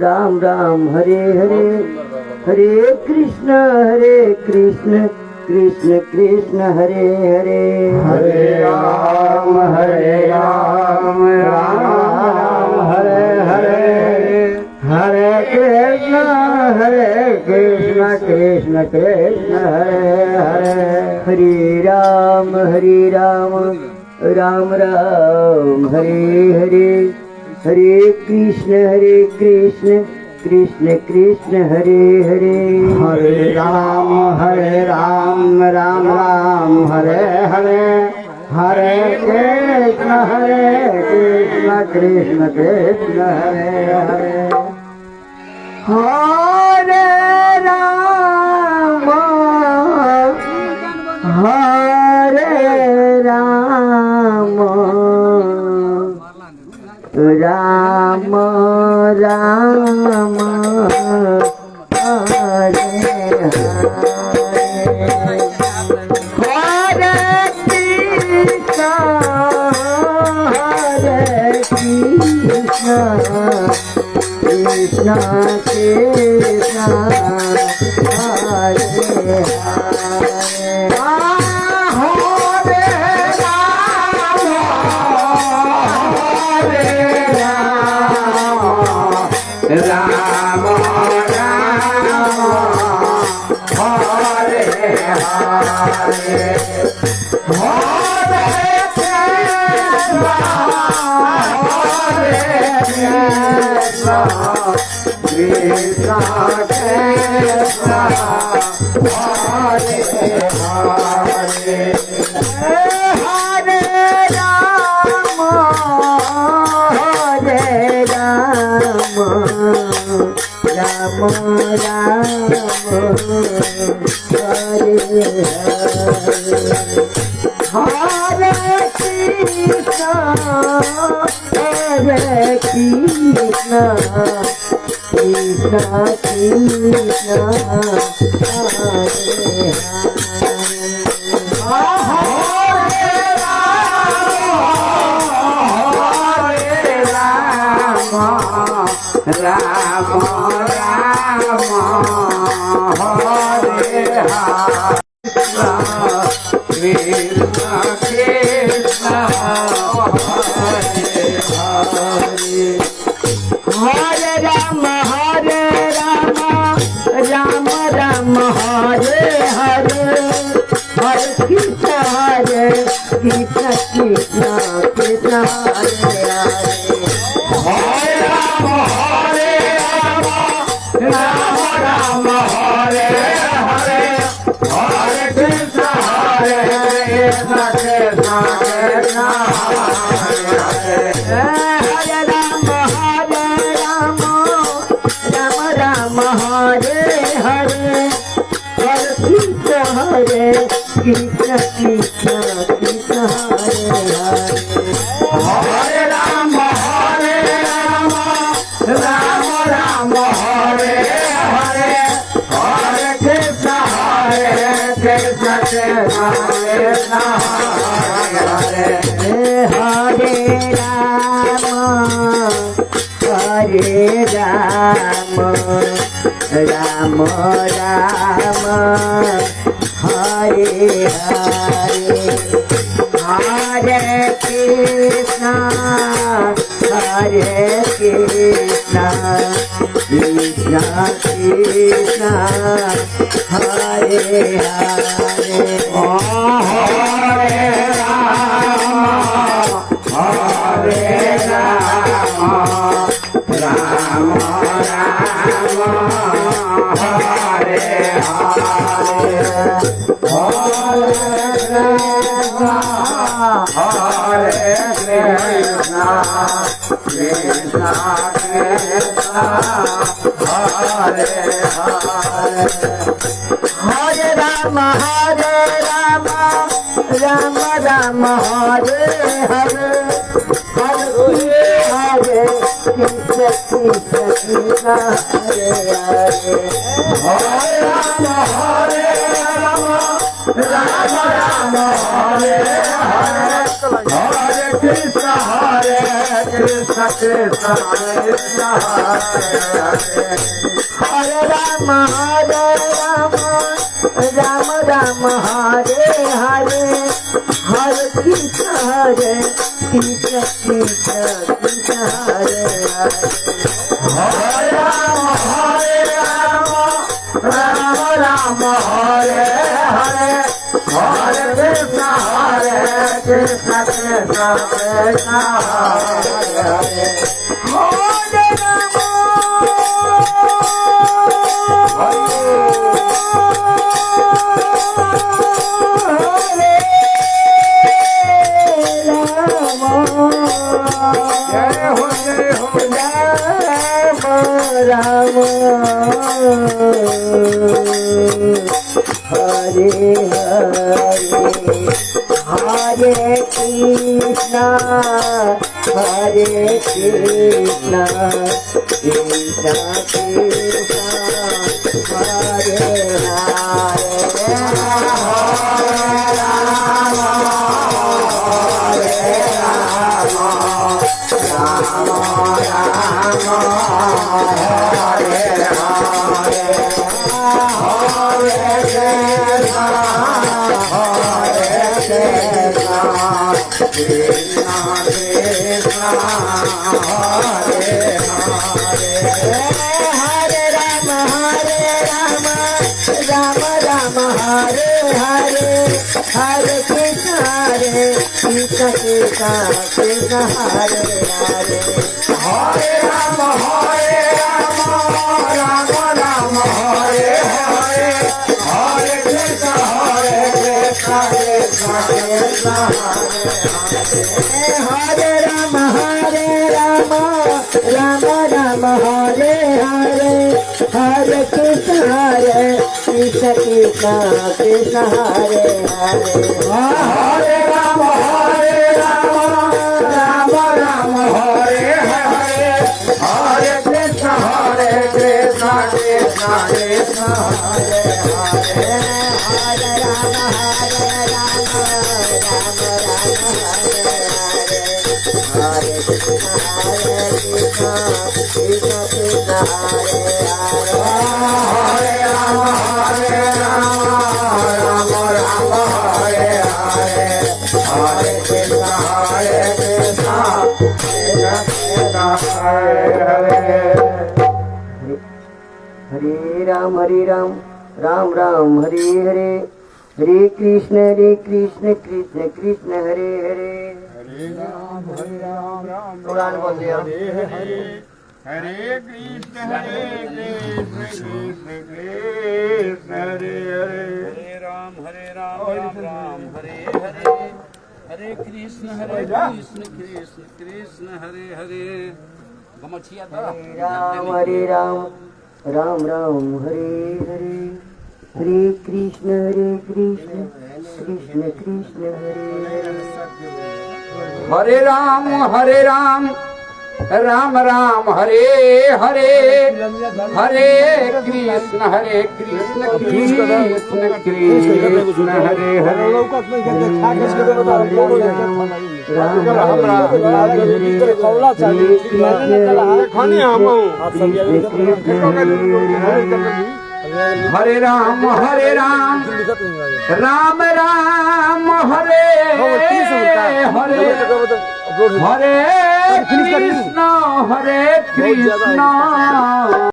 राम राम हरे हरे हरे कृष्ण कृष्ण कृष्ण हरे हरे हरे राम राम राम हरे हरे हरे कृष्ण कृष्ण कृष्ण हरे हरे हरे राम राम राम हरे हरे हरे कृष्ण कृष्ण कृष्ण हरे हरे हरे राम राम राम हरे हरे हरे कृष्ण कृष्ण कृष्ण हरे हरे हरे राम राम राम हरे हरे कृष्ण कृष्ण कृष्ण हरे राम राम हरे हरे हरे कृष्ण कृष्ण कृष्ण हरे हरे हरे राम राम राम हरे हरे हरे कृष्ण कृष्ण कृष्ण हरे हरे हरे राम राम राम हरे हरे हरे हरे कृष्ण कृष्ण कृष्ण हरे हरे हरे राम राम राम हरे हरे हरे कृष्ण कृष्ण कृष्ण हरे हरे हरे राम राम राम हरे हरे हरे कृष्ण कृष्ण कृष्ण कृष्ण हरे हरे हरे राम राम राम हरे हरे हरे कृष्ण कृष्ण कृष्ण कृष्ण हरे हरे हरे जय हो राम हरे हरे हरे कृष्ण कृष्ण कृष्ण हरे हरे राम राम राम हरे हरे हरे कृष्ण कृष्ण कृष्ण हरे हरे हरे राम राम राम हरे हरे हरे कृष्ण कृष्ण कृष्ण हरे राम राम राम हरे हरे हरे कृष्ण कृष्ण कृष्ण हरे हरे हरे राम राम राम हरे हरे हरे कृष्ण कृष्ण कृष्ण हरे हरे हरे राम राम हरे कृष्ण कृष्ण कृष्ण हरे हरे हरे राम राम राम हरे हरे हरे कृष्ण कृष्ण कृष्ण हरे हरे हरे राम राम राम हरे हरे हरे कृष्ण कृष्ण कृष्ण हरे हरे कुरान बोल दिया हरे कृष्ण कृष्ण कृष्ण हरे हरे हरे राम राम राम हरे हरे हरे कृष्ण कृष्ण कृष्ण हरे हरे गमछिया हरे राम राम हरे हरे हरे कृष्ण कृष्ण कृष्ण हरे हरे हरे राम राम राम हरे हरे हरे कृष्ण कृष्ण कृष्ण हरे हरे हरे राम राम राम हरे हरे हरे कृष्ण